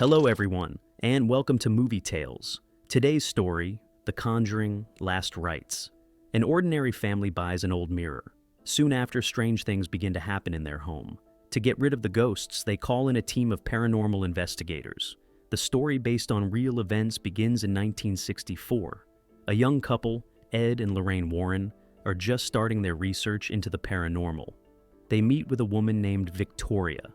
Hello everyone, and welcome to Movie Tales. Today's story, The Conjuring, Last Rites. An ordinary family buys an old mirror. Soon after, strange things begin to happen in their home. To get rid of the ghosts, they call in a team of paranormal investigators. The story, based on real events, begins in 1964. A young couple, Ed and Lorraine Warren, are just starting their research into the paranormal. They meet with a woman named Victoria.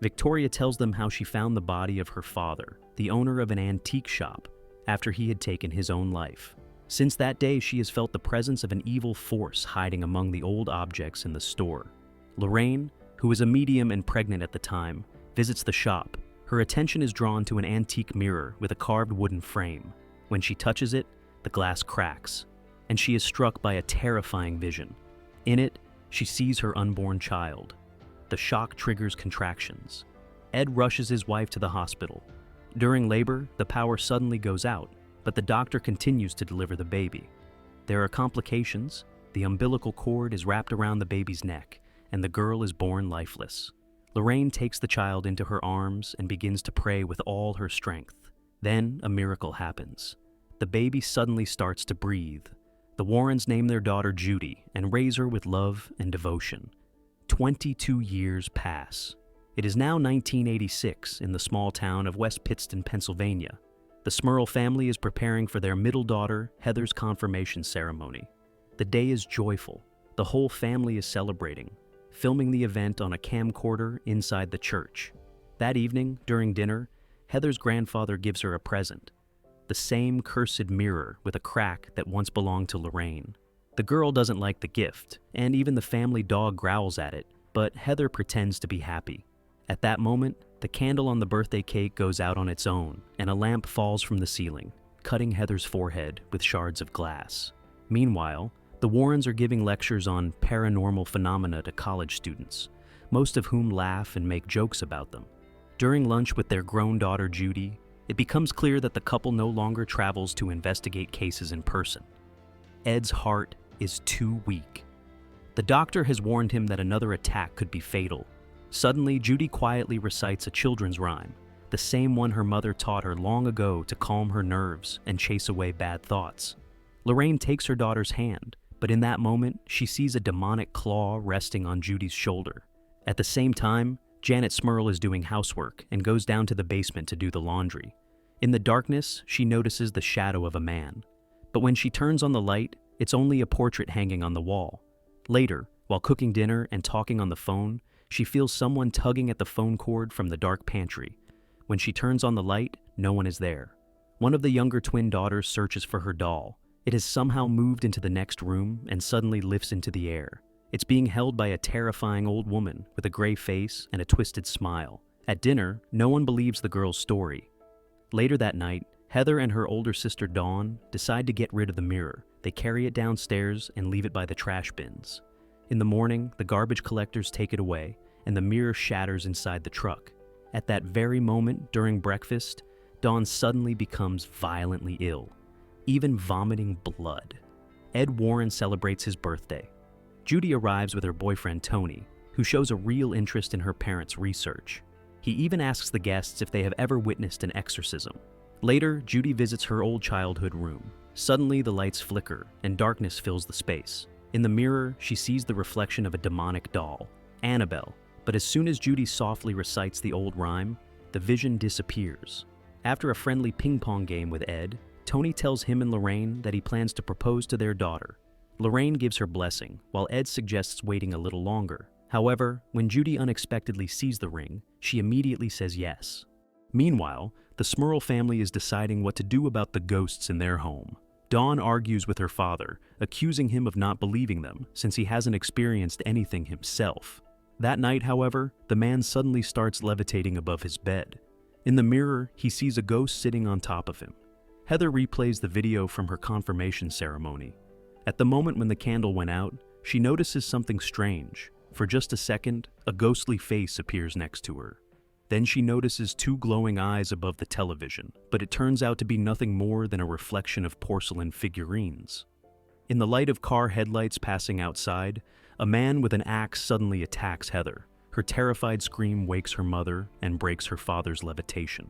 Victoria tells them how she found the body of her father, the owner of an antique shop, after he had taken his own life. Since that day, she has felt the presence of an evil force hiding among the old objects in the store. Lorraine, who is a medium and pregnant at the time, visits the shop. Her attention is drawn to an antique mirror with a carved wooden frame. When she touches it, the glass cracks, and she is struck by a terrifying vision. In it, she sees her unborn child. The shock triggers contractions. Ed rushes his wife to the hospital. During labor, the power suddenly goes out, but the doctor continues to deliver the baby. There are complications. The umbilical cord is wrapped around the baby's neck, and the girl is born lifeless. Lorraine takes the child into her arms and begins to pray with all her strength. Then a miracle happens. The baby suddenly starts to breathe. The Warrens name their daughter Judy and raise her with love and devotion. 22 years pass. It is now 1986 in the small town of West Pittston, Pennsylvania. The Smurl family is preparing for their middle daughter, Heather's confirmation ceremony. The day is joyful. The whole family is celebrating, filming the event on a camcorder inside the church. That evening, during dinner, Heather's grandfather gives her a present. The same cursed mirror with a crack that once belonged to Lorraine. The girl doesn't like the gift, and even the family dog growls at it, but Heather pretends to be happy. At that moment, the candle on the birthday cake goes out on its own, and a lamp falls from the ceiling, cutting Heather's forehead with shards of glass. Meanwhile, the Warrens are giving lectures on paranormal phenomena to college students, most of whom laugh and make jokes about them. During lunch with their grown daughter Judy, it becomes clear that the couple no longer travels to investigate cases in person. Ed's heart is too weak. The doctor has warned him that another attack could be fatal. Suddenly, Judy quietly recites a children's rhyme, the same one her mother taught her long ago to calm her nerves and chase away bad thoughts. Lorraine takes her daughter's hand, but in that moment, she sees a demonic claw resting on Judy's shoulder. At the same time, Janet Smurl is doing housework and goes down to the basement to do the laundry. In the darkness, she notices the shadow of a man. But when she turns on the light, it's only a portrait hanging on the wall. Later, while cooking dinner and talking on the phone, she feels someone tugging at the phone cord from the dark pantry. When she turns on the light, no one is there. One of the younger twin daughters searches for her doll. It has somehow moved into the next room and suddenly lifts into the air. It's being held by a terrifying old woman with a gray face and a twisted smile. At dinner, no one believes the girl's story. Later that night, Heather and her older sister Dawn decide to get rid of the mirror. They carry it downstairs and leave it by the trash bins. In the morning, the garbage collectors take it away, and the mirror shatters inside the truck. At that very moment, during breakfast, Dawn suddenly becomes violently ill, even vomiting blood. Ed Warren celebrates his birthday. Judy arrives with her boyfriend Tony, who shows a real interest in her parents' research. He even asks the guests if they have ever witnessed an exorcism. Later, Judy visits her old childhood room. Suddenly, the lights flicker, and darkness fills the space. In the mirror, she sees the reflection of a demonic doll, Annabelle, but as soon as Judy softly recites the old rhyme, the vision disappears. After a friendly ping-pong game with Ed, Tony tells him and Lorraine that he plans to propose to their daughter. Lorraine gives her blessing, while Ed suggests waiting a little longer. However, when Judy unexpectedly sees the ring, she immediately says yes. Meanwhile, the Smurl family is deciding what to do about the ghosts in their home. Dawn argues with her father, accusing him of not believing them since he hasn't experienced anything himself. That night, however, the man suddenly starts levitating above his bed. In the mirror, he sees a ghost sitting on top of him. Heather replays the video from her confirmation ceremony. At the moment when the candle went out, she notices something strange. For just a second, a ghostly face appears next to her. Then she notices two glowing eyes above the television, but it turns out to be nothing more than a reflection of porcelain figurines. In the light of car headlights passing outside, a man with an axe suddenly attacks Heather. Her terrified scream wakes her mother and breaks her father's levitation.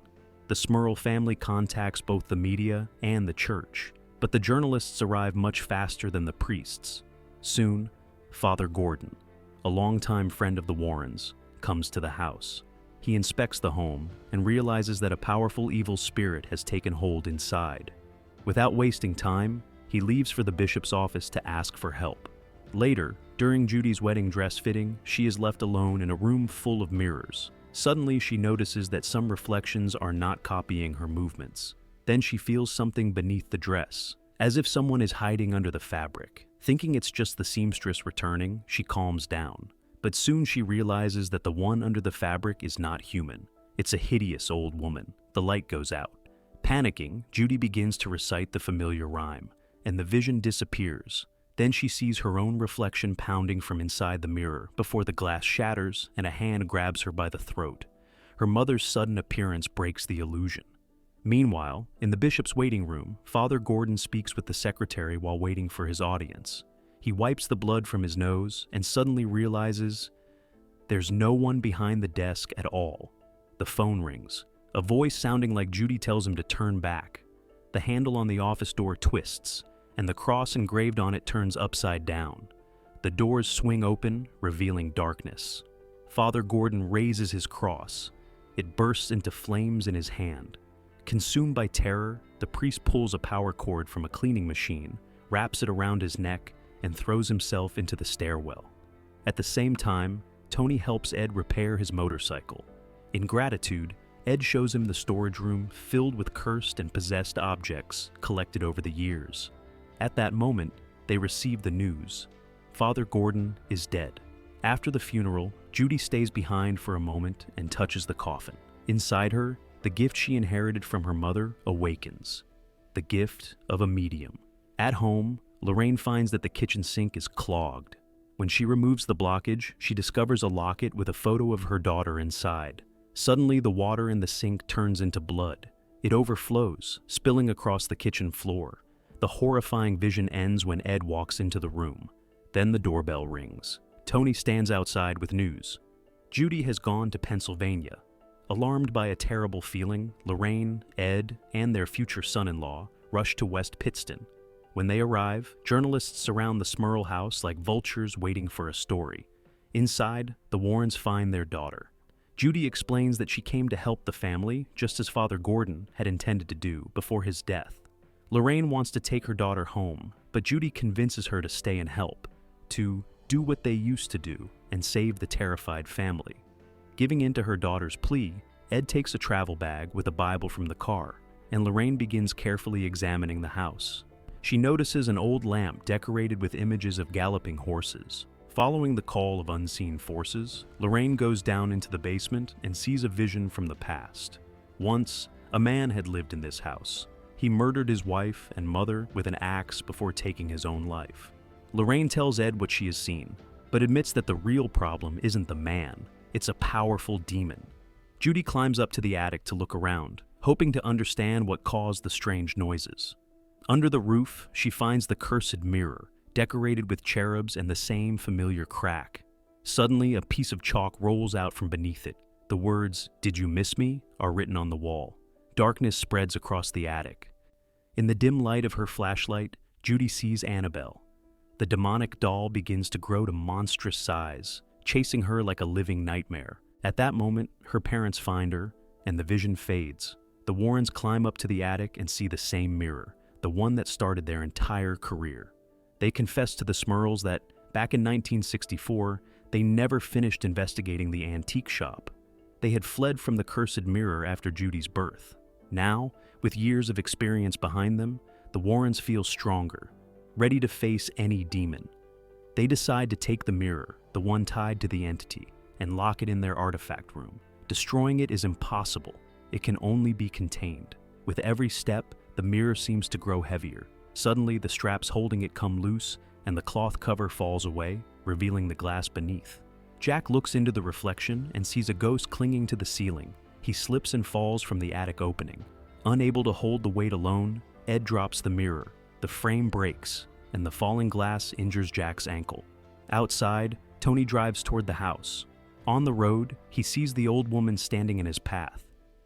the Smurl family contacts both the media and the church, but the journalists arrive much faster than the priests. Soon, Father Gordon, a longtime friend of the Warrens, comes to the house. He inspects the home and realizes that a powerful evil spirit has taken hold inside. Without wasting time, he leaves for the bishop's office to ask for help. Later, during Judy's wedding dress fitting, she is left alone in a room full of mirrors. Suddenly, she notices that some reflections are not copying her movements. Then she feels something beneath the dress, as if someone is hiding under the fabric. Thinking it's just the seamstress returning, she calms down. But soon she realizes that the one under the fabric is not human. It's a hideous old woman. The light goes out. Panicking, Judy begins to recite the familiar rhyme, and the vision disappears. Then she sees her own reflection pounding from inside the mirror before the glass shatters and a hand grabs her by the throat. Her mother's sudden appearance breaks the illusion. Meanwhile, in the bishop's waiting room, Father Gordon speaks with the secretary while waiting for his audience. He wipes the blood from his nose and suddenly realizes there's no one behind the desk at all. The phone rings. A voice sounding like Judy tells him to turn back. The handle on the office door twists, and the cross engraved on it turns upside down. The doors swing open, revealing darkness. Father Gordon raises his cross. It bursts into flames in his hand. Consumed by terror, the priest pulls a power cord from a cleaning machine, wraps it around his neck, and throws himself into the stairwell. At the same time, Tony helps Ed repair his motorcycle. In gratitude, Ed shows him the storage room filled with cursed and possessed objects collected over the years. At that moment, they receive the news. Father Gordon is dead. After the funeral, Judy stays behind for a moment and touches the coffin. Inside her, the gift she inherited from her mother awakens. The gift of a medium. At home, Lorraine finds that the kitchen sink is clogged. When she removes the blockage, she discovers a locket with a photo of her daughter inside. Suddenly, the water in the sink turns into blood. It overflows, spilling across the kitchen floor. The horrifying vision ends when Ed walks into the room. Then the doorbell rings. Tony stands outside with news. Judy has gone to Pennsylvania. Alarmed by a terrible feeling, Lorraine, Ed, and their future son-in-law rush to West Pittston. When they arrive, journalists surround the Smurl house like vultures waiting for a story. Inside, the Warrens find their daughter. Judy explains that she came to help the family, just as Father Gordon had intended to do before his death. Lorraine wants to take her daughter home, but Judy convinces her to stay and help, to do what they used to do and save the terrified family. Giving in to her daughter's plea, Ed takes a travel bag with a Bible from the car, and Lorraine begins carefully examining the house. She notices an old lamp decorated with images of galloping horses. Following the call of unseen forces, Lorraine goes down into the basement and sees a vision from the past. Once, a man had lived in this house. He murdered his wife and mother with an axe before taking his own life. Lorraine tells Ed what she has seen, but admits that the real problem isn't the man, it's a powerful demon. Judy climbs up to the attic to look around, hoping to understand what caused the strange noises. Under the roof, she finds the cursed mirror, decorated with cherubs and the same familiar crack. Suddenly, a piece of chalk rolls out from beneath it. The words, "Did you miss me?" are written on the wall. Darkness spreads across the attic. In the dim light of her flashlight, Judy sees Annabelle. The demonic doll begins to grow to monstrous size, chasing her like a living nightmare. At that moment, her parents find her, and the vision fades. The Warrens climb up to the attic and see the same mirror, the one that started their entire career. They confess to the Smurls that, back in 1964, they never finished investigating the antique shop. They had fled from the cursed mirror after Judy's birth. Now, with years of experience behind them, the Warrens feel stronger, ready to face any demon. They decide to take the mirror, the one tied to the entity, and lock it in their artifact room. Destroying it is impossible. It can only be contained. With every step, the mirror seems to grow heavier. Suddenly, the straps holding it come loose, and the cloth cover falls away, revealing the glass beneath. Jack looks into the reflection and sees a ghost clinging to the ceiling. He slips and falls from the attic opening. Unable to hold the weight alone, Ed drops the mirror. The frame breaks, and the falling glass injures Jack's ankle. Outside, Tony drives toward the house. On the road, he sees the old woman standing in his path.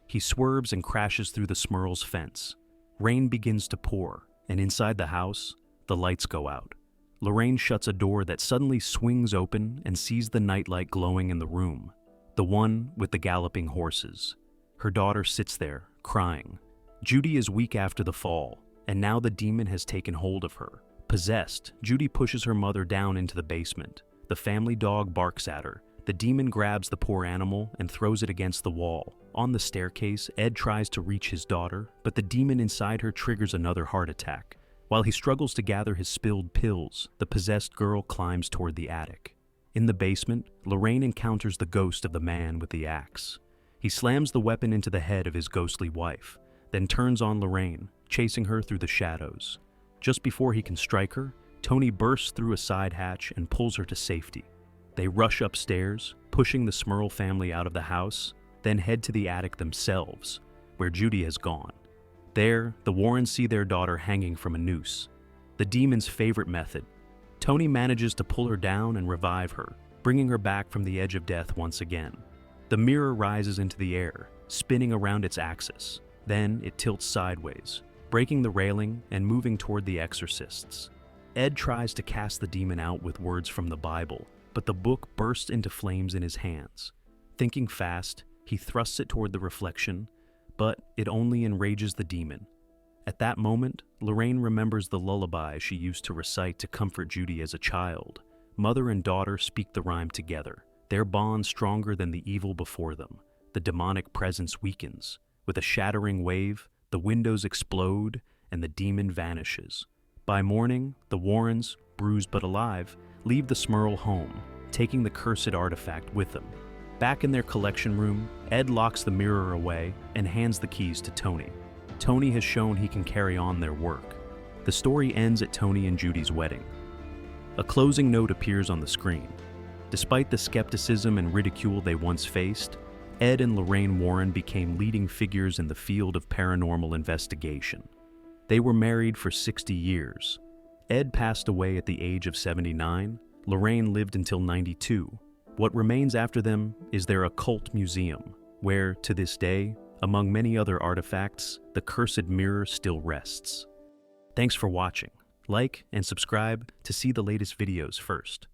He swerves and crashes through the Smurl's fence. Rain begins to pour, and inside the house, the lights go out. Lorraine shuts a door that suddenly swings open and sees the nightlight glowing in the room, the one with the galloping horses. Her daughter sits there, crying. Judy is weak after the fall, and now the demon has taken hold of her. Possessed, Judy pushes her mother down into the basement. The family dog barks at her. The demon grabs the poor animal and throws it against the wall. On the staircase, Ed tries to reach his daughter, but the demon inside her triggers another heart attack. While he struggles to gather his spilled pills, the possessed girl climbs toward the attic. In the basement, Lorraine encounters the ghost of the man with the axe. He slams the weapon into the head of his ghostly wife, then turns on Lorraine, chasing her through the shadows. Just before he can strike her, Tony bursts through a side hatch and pulls her to safety. They rush upstairs, pushing the Smurl family out of the house, then head to the attic themselves, where Judy has gone. There, the Warrens see their daughter hanging from a noose, the demon's favorite method. Tony manages to pull her down and revive her, bringing her back from the edge of death once again. The mirror rises into the air, spinning around its axis. Then it tilts sideways, breaking the railing and moving toward the exorcists. Ed tries to cast the demon out with words from the Bible, but the book bursts into flames in his hands. Thinking fast, he thrusts it toward the reflection, but it only enrages the demon. At that moment, Lorraine remembers the lullaby she used to recite to comfort Judy as a child. Mother and daughter speak the rhyme together, their bond stronger than the evil before them. The demonic presence weakens. With a shattering wave, the windows explode and the demon vanishes. By morning, the Warrens, bruised but alive, leave the Smurl home, taking the cursed artifact with them. Back in their collection room, Ed locks the mirror away and hands the keys to Tony. Tony has shown he can carry on their work. The story ends at Tony and Judy's wedding. A closing note appears on the screen. Despite the skepticism and ridicule they once faced, Ed and Lorraine Warren became leading figures in the field of paranormal investigation. They were married for 60 years. Ed passed away at the age of 79. Lorraine lived until 92. What remains after them is their occult museum, where, to this day, among many other artifacts, the cursed mirror still rests. Thanks for watching. Like and subscribe to see the latest videos first.